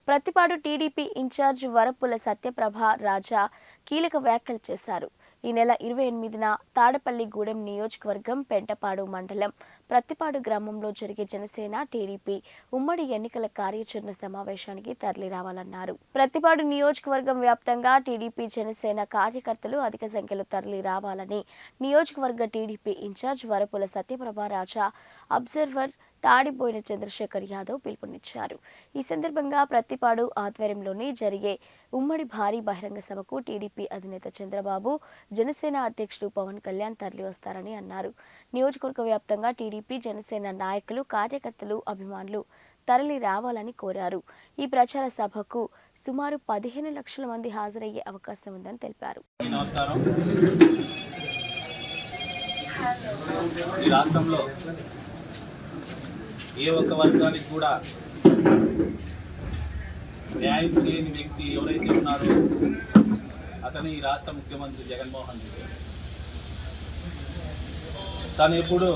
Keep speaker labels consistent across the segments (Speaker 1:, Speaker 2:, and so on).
Speaker 1: Prathipadu TDP incharge Varupula Satyaprabha రాజా కీలక వ్యాఖ్యలు చేశారు. ఈ నెల 28న తాడపల్లిగూడెం నియోజకవర్గం పెంటపాడు మండలం ప్రతిపాడు గ్రామంలో జరిగే జనసేన టీడీపీ ఉమ్మడి ఎన్నికల కార్యాచరణ సమావేశానికి తరలిరావాలన్నారు. ప్రతిపాడు నియోజకవర్గం వ్యాప్తంగా టీడీపీ జనసేన కార్యకర్తలు అధిక సంఖ్యలో తరలి రావాలని నియోజకవర్గ టీడీపీ ఇన్ఛార్జ్ వరపుల సత్యప్రభ రాజా అబ్జర్వర్ తాడిబోయిన చంద్రశేఖర్ యాదవ్ పిలుపునిచ్చారు. ఈ సందర్భంగా ప్రతిపాడు ఆధ్వర్యంలోని జరిగే ఉమ్మడి భారీ బహిరంగ సభకు టీడీపీ అధినేత చంద్రబాబు, జనసేన అధ్యక్షుడు పవన్ కళ్యాణ్ తరలివస్తారని అన్నారు. నియోజకవర్గ వ్యాప్తంగా టీడీపీ జనసేన నాయకులు, కార్యకర్తలు, అభిమానులు తరలి రావాలని కోరారు. ఈ ప్రచార సభకు సుమారు 15 లక్షల మంది హాజరయ్యే అవకాశం ఉందని తెలిపారు.
Speaker 2: ఏ ఒక్క వర్గానికి కూడా న్యాయం చేయని వ్యక్తి ఎవరైతే ఉన్నారో అతను ఈ రాష్ట్ర ముఖ్యమంత్రి జగన్మోహన్ రెడ్డి. తను ఎప్పుడు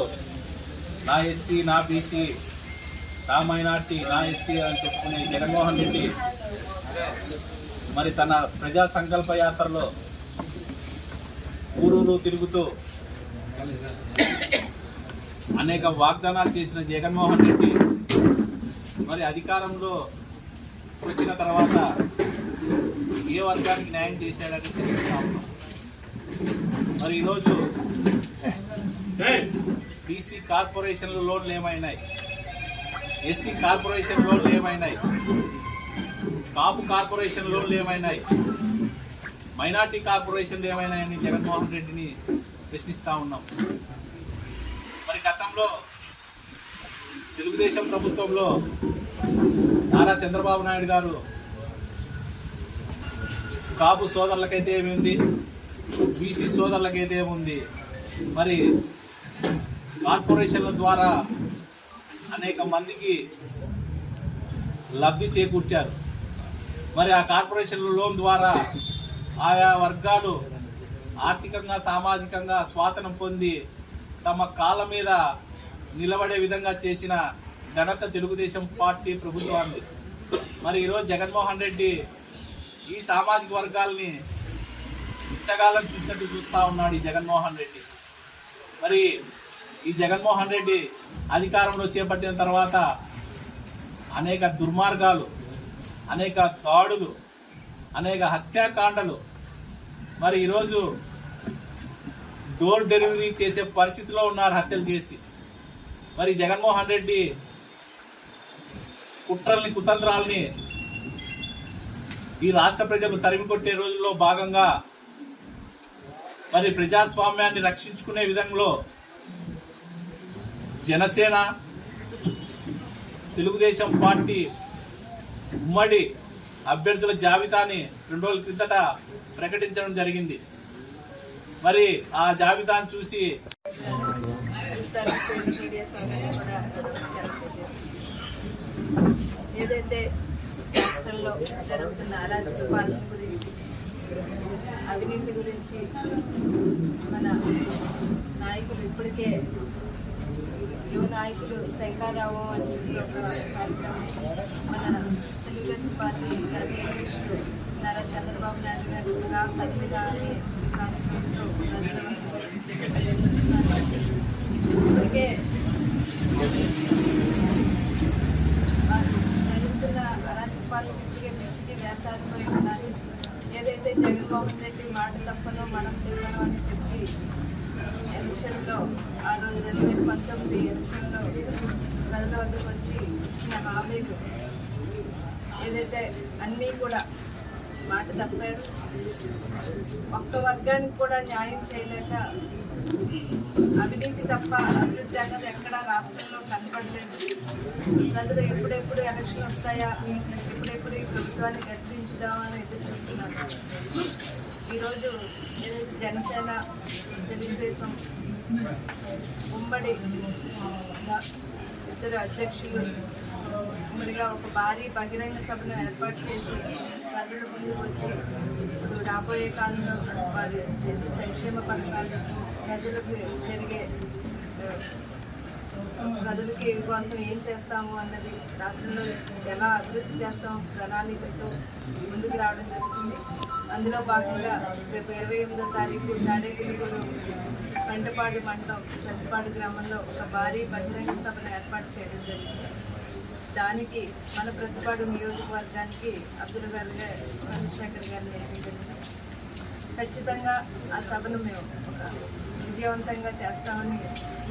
Speaker 2: నా ఎస్సీ, నా బీసీ, నా మైనార్టీ, నా ఎస్టీ అని చెప్పుకునే జగన్మోహన్ రెడ్డి మరి తన ప్రజా సంకల్ప యాత్రలో ఊరూరు తిరుగుతూ అనేక వాగ్దానాలు చేసిన జగన్మోహన్ రెడ్డి మరి అధికారంలో వచ్చిన తర్వాత ఏ వర్గానికి న్యాయం చేశాడని తెలుస్తా ఉన్నాం. మరి ఈరోజు బీసీ కార్పొరేషన్ల లోన్లు ఏమైనాయి, ఎస్సీ కార్పొరేషన్ లోన్లు ఏమైనాయి, కాపు కార్పొరేషన్ లోన్లు ఏమైనాయి, మైనార్టీ కార్పొరేషన్లు ఏమైనాయని జగన్మోహన్ రెడ్డిని ప్రశ్నిస్తూ ఉన్నాం. మరి గతంలో తెలుగుదేశం ప్రభుత్వంలో నారా చంద్రబాబు నాయుడు గారు కాపు సోదరులకైతే ఏముంది, బీసీ సోదరులకైతే ఏముంది, మరి కార్పొరేషన్ల ద్వారా అనేక మందికి లబ్ధి చేకూర్చారు. మరి ఆ కార్పొరేషన్ల లోన్ ద్వారా ఆయా వర్గాలు ఆర్థికంగా, సామాజికంగా స్వాతంత్రం పొంది తమ కాళ్ళ మీద నిలబడే విధంగా చేసిన ఘనత తెలుగుదేశం పార్టీ ప్రభుత్వాన్ని. మరి ఈరోజు జగన్మోహన్ రెడ్డి ఈ సామాజిక వర్గాల్ని ఇచ్చగాలను చూసినట్టు చూస్తూ ఉన్నాడు. ఈ జగన్మోహన్ రెడ్డి మరి ఈ జగన్మోహన్ రెడ్డి అధికారంలో చేపట్టిన తర్వాత అనేక దుర్మార్గాలు, అనేక దాడులు, అనేక హత్యాకాండలు, మరి ఈరోజు డోర్ డెలివరీ చేసే పరిస్థితిలో ఉన్నారు హత్యలు చేసి. మరి జగన్మోహన్ రెడ్డి కుట్రల్ని, కుతంత్రాలని ఈ రాష్ట్ర ప్రజలు తరిమి కొట్టే రోజుల్లో భాగంగా మరి ప్రజాస్వామ్యాన్ని రక్షించుకునే విధంలో జనసేన, తెలుగుదేశం పార్టీ ఉమ్మడి అభ్యర్థుల జాబితాని 2 రోజుల క్రిందట ప్రకటించడం జరిగింది. మరి ఆ జాబితాను చూసి
Speaker 3: ఏదైతే రాష్ట్రంలో జరుగుతున్న అరాచక పాలన గురించి, అవినీతి గురించి మన నాయకులు ఇప్పటికే యువ నాయకులు శంకర్రావు అని చెప్పి ఒక కార్యక్రమం మన తెలుగుదేశం పార్టీ జాతీయ అధ్యక్షుడు నారా చంద్రబాబు నాయుడు గారు కదిలిగా అనే కార్యక్రమంలో ఇప్పటికే జరుగుతున్న అరాచక పాలన ఇప్పటికే మెస్సికి వేసారిపోయి ఉన్నారు. ఏదైతే జగన్మోహన్ రెడ్డి మాట తప్పనో మనం తిన్నాను అని చెప్పి ఎలక్షన్లో ఆ రోజు 2019 ఎలక్షన్లో ప్రజల వద్దకు వచ్చి ఇచ్చిన హామీలు ఏదైతే అన్నీ కూడా మాట తప్పారు. ఒక్క వర్గానికి కూడా న్యాయం చేయలేక అవినీతి తప్ప అభివృద్ధి అన్నది ఎక్కడా రాష్ట్రంలో కనపడలేదు. ప్రజలు ఎప్పుడెప్పుడు ఎలక్షన్ వస్తాయా, ఎప్పుడెప్పుడు ఈ ప్రభుత్వాన్ని గద్దించుదామని ఎదురు చూస్తున్నారు. ఈరోజు ఏదైతే జనసేన, తెలుగుదేశం ఉమ్మడి ఇద్దరు అధ్యక్షులు ఉమ్మడిగా ఒక భారీ బహిరంగ సభను ఏర్పాటు చేసి ప్రజల ముందుకు వచ్చి ఇప్పుడు రాబోయే కాలంలో వారు చేసే సంక్షేమ పథకాలు, ప్రజలకు జరిగే ప్రజలకి కోసం ఏం చేస్తాము అన్నది, రాష్ట్రంలో ఎలా అభివృద్ధి చేస్తాం ప్రణాళికలతో ముందుకు రావడం జరుగుతుంది. అందులో భాగంగా రేపు 28వ తారీఖు తాడేపల్లిగూడెం పెంటపాడు మండలం పెద్దపాడు గ్రామంలో ఒక భారీ బహిరంగ సభను ఏర్పాటు చేయడం జరిగింది. దానికి మన ప్రతిపాడు నియోజకవర్గానికి అబ్దుల్ గారు చంద్రశేఖర్ గారిని జరిగింది. ఖచ్చితంగా ఆ సభను మేము ఒక విజయవంతంగా చేస్తామని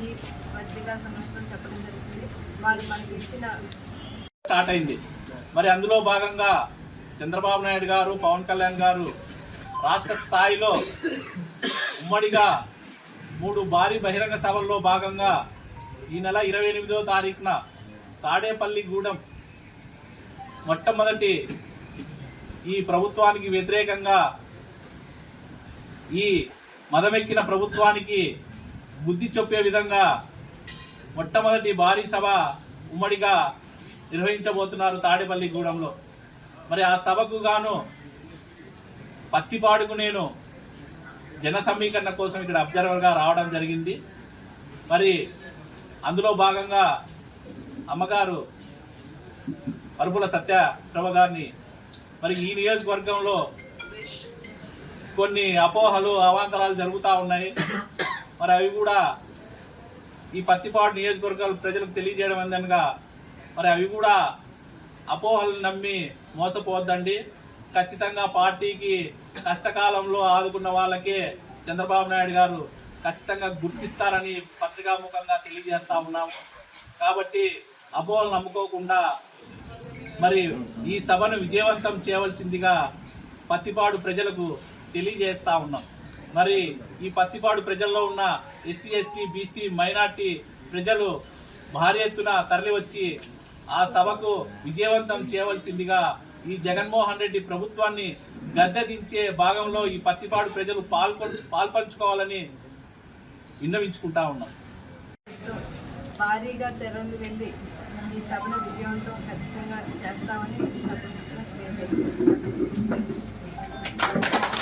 Speaker 3: ఈ పత్రికా సంస్థలు చెప్పడం జరిగింది. వారు మనకి ఇచ్చిన
Speaker 2: స్టార్ట్ అయింది. మరి అందులో భాగంగా చంద్రబాబు నాయుడు గారు, పవన్ కళ్యాణ్ గారు రాష్ట్ర స్థాయిలో ఉమ్మడిగా 3 భారీ బహిరంగ సభల్లో భాగంగా ఈ నెల 28వ తారీఖున తాడేపల్లిగూడెం మొట్టమొదటి ఈ ప్రభుత్వానికి వ్యతిరేకంగా, ఈ మదమెక్కిన ప్రభుత్వానికి బుద్ధి చెప్పే విధంగా మొట్టమొదటి భారీ సభ ఉమ్మడిగా నిర్వహించబోతున్నారు తాడేపల్లిగూడెంలో. మరి ఆ సభకు గాను పత్తిపాడుకు నేను జన సమీకరణ కోసం ఇక్కడ అబ్జర్వర్గా రావడం జరిగింది. మరి అందులో భాగంగా అమ్మగారు పరుపుల సత్యప్రభ గారిని, మరి ఈ నియోజకవర్గంలో కొన్ని అపోహలు అవాంతరాలు జరుగుతూ ఉన్నాయి. మరి అవి కూడా ఈ పత్తిపాడు నియోజకవర్గాల ప్రజలకు తెలియజేయడం ఏందనగా, మరి అవి కూడా అపోహలు నమ్మి మోసపోవద్దండి. ఖచ్చితంగా పార్టీకి కష్టకాలంలో ఆదుకున్న వాళ్ళకే చంద్రబాబు నాయుడు గారు ఖచ్చితంగా గుర్తిస్తారని పత్రికాముఖంగా తెలియజేస్తా ఉన్నాము. కాబట్టి అపోహలు నమ్ముకోకుండా మరి ఈ సభను విజయవంతం చేయవలసిందిగా పత్తిపాడు ప్రజలకు తెలియజేస్తా ఉన్నాం. మరి ఈ పత్తిపాడు ప్రజల్లో ఉన్న ఎస్సీ, ఎస్టీ, బీసీ, మైనార్టీ ప్రజలు భారీ ఎత్తున తరలి వచ్చి ఆ సభకు విజయవంతం చేయవలసిందిగా, ఈ జగన్మోహన్ రెడ్డి ప్రభుత్వాన్ని గద్దెదించే భాగంలో ఈ పత్తిపాడు ప్రజలు పాల్పంచుకోవాలని విన్నవించుకుంటా ఉన్నాం.
Speaker 3: భారీగా తెరలు వెళ్ళి ఈ సభను విజయవంతం ఖచ్చితంగా చేస్తామని